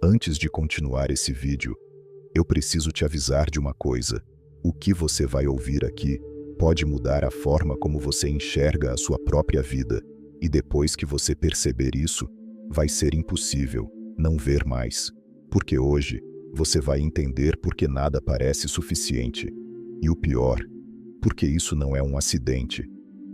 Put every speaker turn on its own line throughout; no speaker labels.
Antes de continuar esse vídeo, eu preciso te avisar de uma coisa. O que você vai ouvir aqui pode mudar a forma como você enxerga a sua própria vida, e depois que você perceber isso, vai ser impossível não ver mais. Porque hoje, você vai entender por que nada parece suficiente. E o pior, porque isso não é um acidente.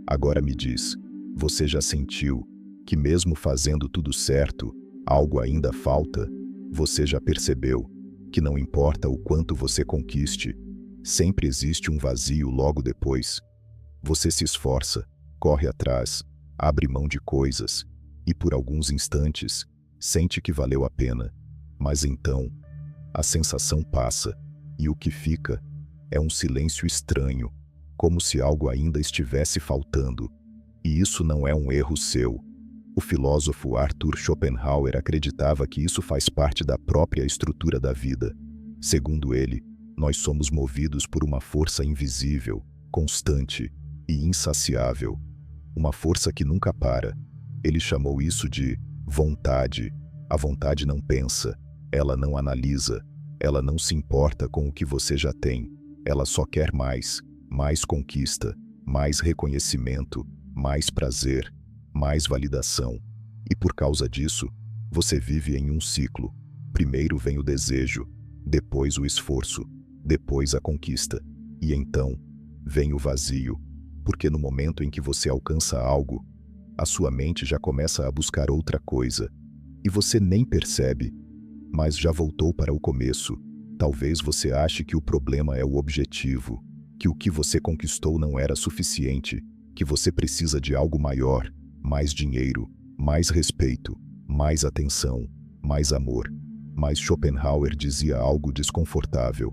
Agora me diz, você já sentiu que mesmo fazendo tudo certo, algo ainda falta? Você já percebeu que não importa o quanto você conquiste, sempre existe um vazio logo depois? Você se esforça, corre atrás, abre mão de coisas, e por alguns instantes, sente que valeu a pena. Mas então, a sensação passa, e o que fica é um silêncio estranho, como se algo ainda estivesse faltando. E isso não é um erro seu. O filósofo Arthur Schopenhauer acreditava que isso faz parte da própria estrutura da vida. Segundo ele, nós somos movidos por uma força invisível, constante e insaciável. Uma força que nunca para. Ele chamou isso de vontade. A vontade não pensa, ela não analisa, ela não se importa com o que você já tem. Ela só quer mais conquista, mais reconhecimento, mais prazer, mais validação. E por causa disso, você vive em um ciclo. Primeiro vem o desejo, depois o esforço, depois a conquista. E então, vem o vazio, porque no momento em que você alcança algo, a sua mente já começa a buscar outra coisa. E você nem percebe, mas já voltou para o começo. Talvez você ache que o problema é o objetivo, que o que você conquistou não era suficiente, que você precisa de algo maior, mais dinheiro, mais respeito, mais atenção, mais amor. Mas Schopenhauer dizia algo desconfortável.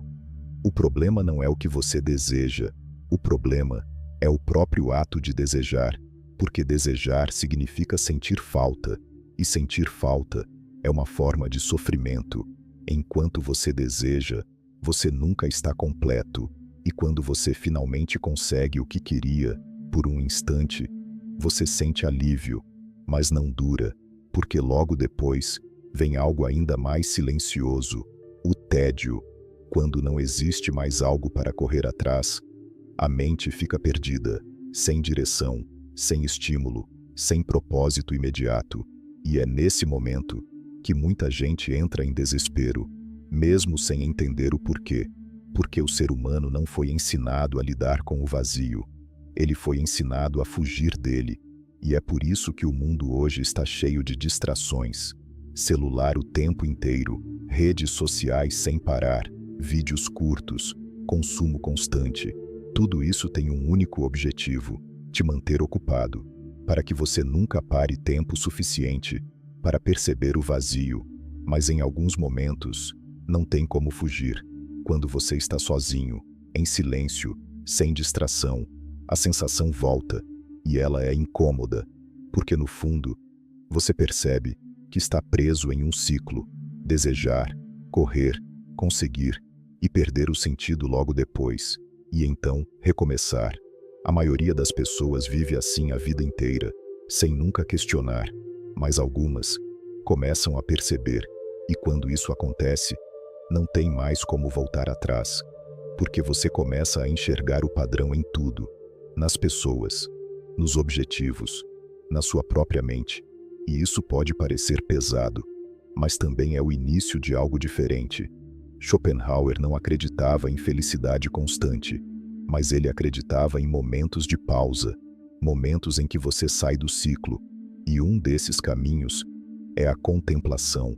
O problema não é o que você deseja, o problema é o próprio ato de desejar, porque desejar significa sentir falta, e sentir falta é uma forma de sofrimento. Enquanto você deseja, você nunca está completo, e quando você finalmente consegue o que queria, por um instante, você sente alívio, mas não dura, porque logo depois vem algo ainda mais silencioso, o tédio. Quando não existe mais algo para correr atrás, a mente fica perdida, sem direção, sem estímulo, sem propósito imediato. E é nesse momento que muita gente entra em desespero, mesmo sem entender o porquê. Porque o ser humano não foi ensinado a lidar com o vazio. Ele foi ensinado a fugir dele. E é por isso que o mundo hoje está cheio de distrações. Celular o tempo inteiro, redes sociais sem parar, vídeos curtos, consumo constante. Tudo isso tem um único objetivo: te manter ocupado, para que você nunca pare tempo suficiente para perceber o vazio. Mas em alguns momentos, não tem como fugir. Quando você está sozinho, em silêncio, sem distração, a sensação volta, e ela é incômoda, porque no fundo, você percebe que está preso em um ciclo: desejar, correr, conseguir e perder o sentido logo depois, e então recomeçar. A maioria das pessoas vive assim a vida inteira, sem nunca questionar, mas algumas começam a perceber, e quando isso acontece, não tem mais como voltar atrás, porque você começa a enxergar o padrão em tudo, nas pessoas, nos objetivos, na sua própria mente. E isso pode parecer pesado, mas também é o início de algo diferente. Schopenhauer não acreditava em felicidade constante, mas ele acreditava em momentos de pausa, momentos em que você sai do ciclo. E um desses caminhos é a contemplação,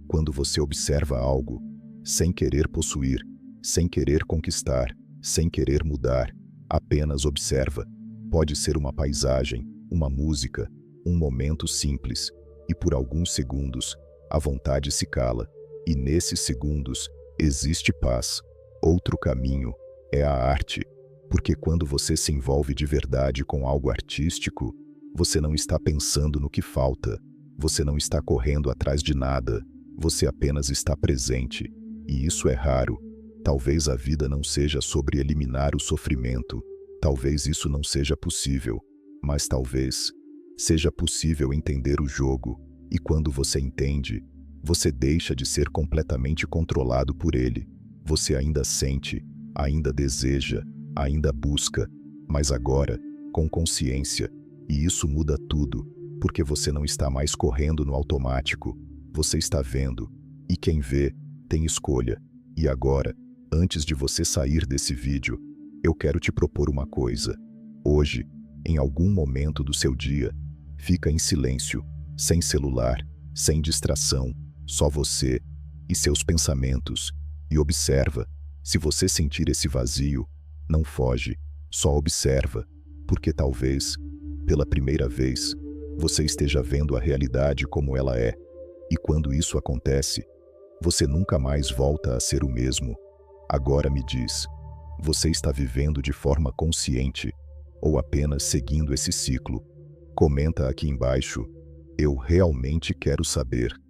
quando você observa algo, sem querer possuir, sem querer conquistar, sem querer mudar, apenas observa. Pode ser uma paisagem, uma música, um momento simples, e por alguns segundos, a vontade se cala, e nesses segundos, existe paz. Outro caminho é a arte, porque quando você se envolve de verdade com algo artístico, você não está pensando no que falta, você não está correndo atrás de nada, você apenas está presente. E isso é raro. Talvez a vida não seja sobre eliminar o sofrimento, talvez isso não seja possível, mas talvez seja possível entender o jogo, E quando você entende, você deixa de ser completamente controlado por ele. Você ainda sente, ainda deseja, ainda busca, mas agora, com consciência, e isso muda tudo, porque você não está mais correndo no automático, você está vendo, e quem vê, tem escolha. E agora, antes de você sair desse vídeo, eu quero te propor uma coisa. Hoje, em algum momento do seu dia, fica em silêncio, sem celular, sem distração, só você e seus pensamentos, e observa. Se você sentir esse vazio, não foge, só observa, porque talvez, pela primeira vez, você esteja vendo a realidade como ela é, e quando isso acontece, você nunca mais volta a ser o mesmo. Agora me diz, você está vivendo de forma consciente ou apenas seguindo esse ciclo? Comenta aqui embaixo, eu realmente quero saber.